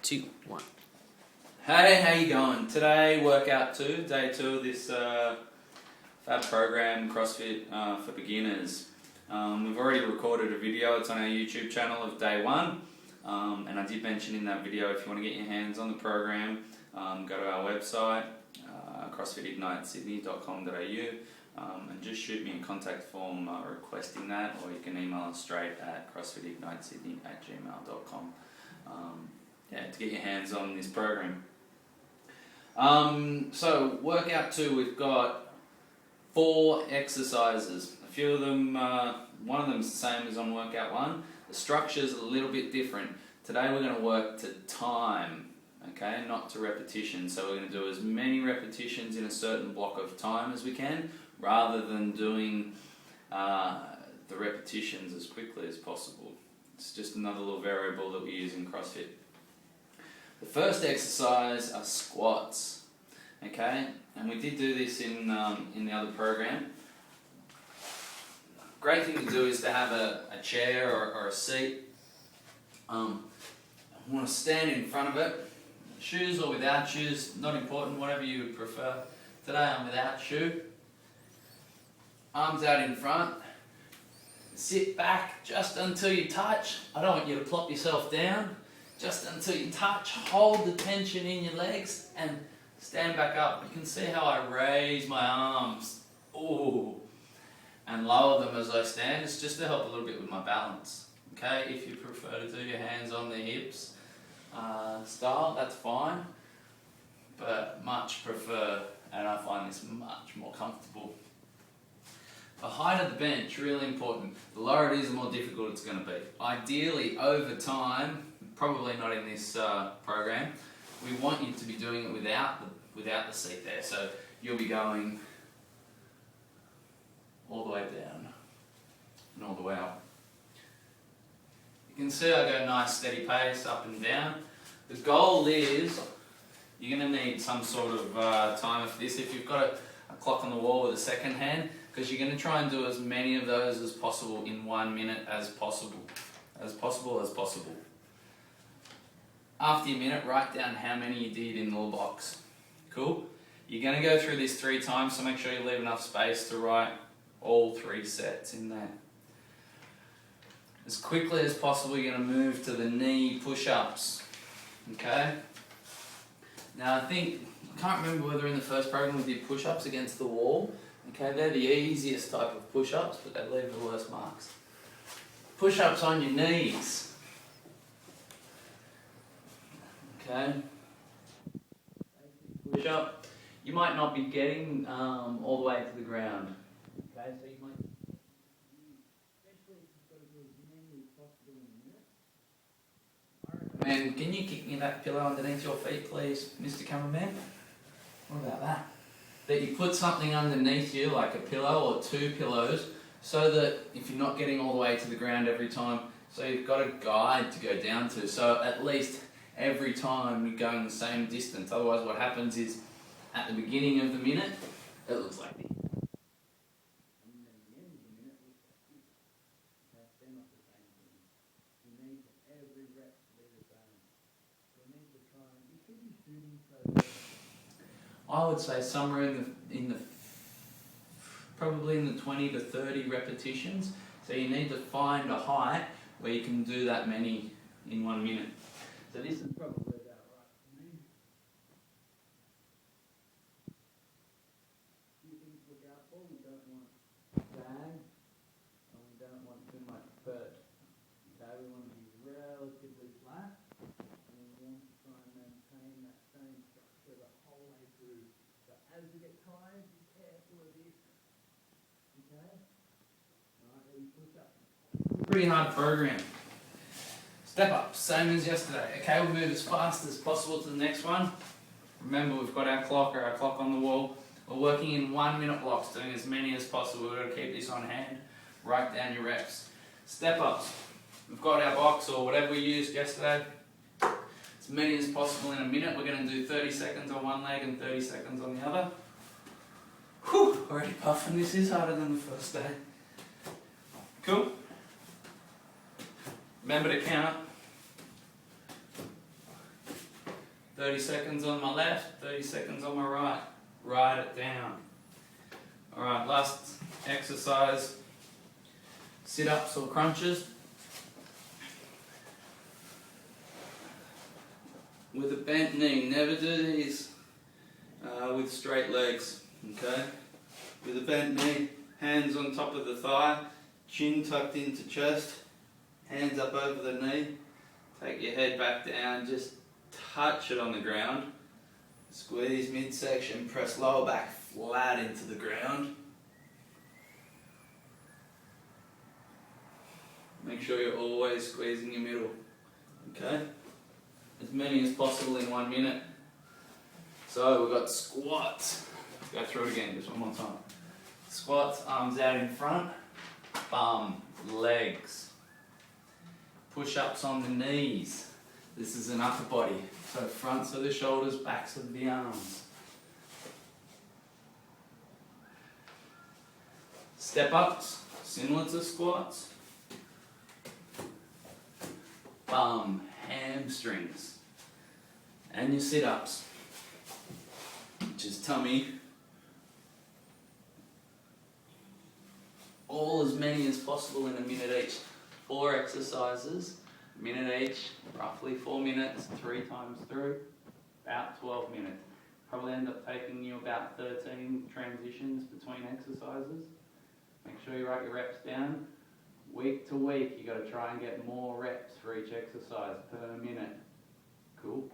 2, 1. Hey, how you going? Today, workout 2, day 2 of this fab program, CrossFit for Beginners. We've already recorded a video, it's on our YouTube channel of day 1. And I did mention in that video, if you want to get your hands on the program, go to our website, crossfitignitesydney.com.au, and just shoot me a contact form requesting that, or you can email us straight at crossfitignitesydney@gmail.com. To get your hands on this program. So workout 2, we've got 4 exercises. A few of them, one of them is the same as on workout 1. The structure is a little bit different. Today we're going to work to time, okay, not to repetition. So we're going to do as many repetitions in a certain block of time as we can, rather than doing the repetitions as quickly as possible. It's just another little variable that we use in CrossFit. The first exercise are squats, okay, and we did do this in the other program. Great thing to do is to have a chair or a seat. I want to stand in front of it, shoes or without shoes, not important, whatever you would prefer. Today I'm without shoe. Arms out in front. Sit back just until you touch. I don't want you to plop yourself down. Just until you touch, hold the tension in your legs and stand back up. You can see how I raise my arms, and lower them as I stand. It's just to help a little bit with my balance. Okay, if you prefer to do your hands on the hips style, that's fine. But much prefer, and I find this much more comfortable. The height of the bench, really important. The lower it is, the more difficult it's going to be. Ideally, over time, probably not in this program, we want you to be doing it without the seat there. So you'll be going all the way down and all the way up. You can see I go nice steady pace up and down. The goal is you're going to need some sort of timer for this. If you've got a clock on the wall with a second hand, because you're going to try and do as many of those as possible in 1 minute as possible. After your minute, write down how many you did in the little box. Cool? You're going to go through this 3 times, so make sure you leave enough space to write all 3 sets in there. As quickly as possible, you're going to move to the knee push-ups. Okay? Now I can't remember whether in the first program we did push-ups against the wall. Okay, they're the easiest type of push-ups, but they leave the worst marks. Push-ups on your knees. Okay. Push up. You might not be getting all the way to the ground. Okay, so you might, especially if you've got to do as many as possible in a minute. Man, can you kick me that pillow underneath your feet, please, Mr. Cameraman? What about that? That you put something underneath you, like a pillow or 2 pillows, so that if you're not getting all the way to the ground every time, so you've got a guide to go down to. So at least every time you're going the same distance. Otherwise what happens is, at the beginning of the minute, it looks like this. And then at the end of the minute, it looks like this. Okay, they're not the same thing. You need every rep to be the same. You need to try and, you should be shooting for, I would say somewhere probably in the 20 to 30 repetitions. So you need to find a height where you can do that many in 1 minute. So this is probably about right for me. Few things to look out for. We don't want drag, and we don't want too much vert. Okay, we want to be relatively flat, and we want to try and maintain that same structure the whole way through. So as we get tired, be careful of this. Okay? Alright, ready, push up. Pretty hard program. Step up, same as yesterday. Okay, we'll move as fast as possible to the next one. Remember, we've got our clock on the wall. We're working in 1 minute blocks, doing as many as possible. We've got to keep this on hand. Write down your reps. Step ups. We've got our box or whatever we used yesterday. As many as possible in a minute. We're going to do 30 seconds on one leg and 30 seconds on the other. Whew, already puffing. This is harder than the first day. Cool? Remember to count. 30 seconds on my left, 30 seconds on my right. Write it down. Alright, last exercise. Sit-ups or crunches. With a bent knee. Never do these with straight legs. Okay? With a bent knee, hands on top of the thigh, chin tucked into chest, hands up over the knee. Take your head back down, just touch it on the ground. Squeeze midsection, press lower back flat into the ground. Make sure you're always squeezing your middle. Okay? As many as possible in 1 minute. So we've got squats. Go through it again, just one more time. Squats, arms out in front, bum, legs. Push-ups on the knees. This is an upper body. So fronts of the shoulders, backs of the arms. Step-ups, similar to squats. Bum, hamstrings. And your sit-ups, which is tummy. All as many as possible in a minute each. 4 exercises, a minute each, roughly 4 minutes, 3 times through, about 12 minutes. Probably end up taking you about 13 transitions between exercises. Make sure you write your reps down. Week to week, you got to try and get more reps for each exercise per minute. Cool?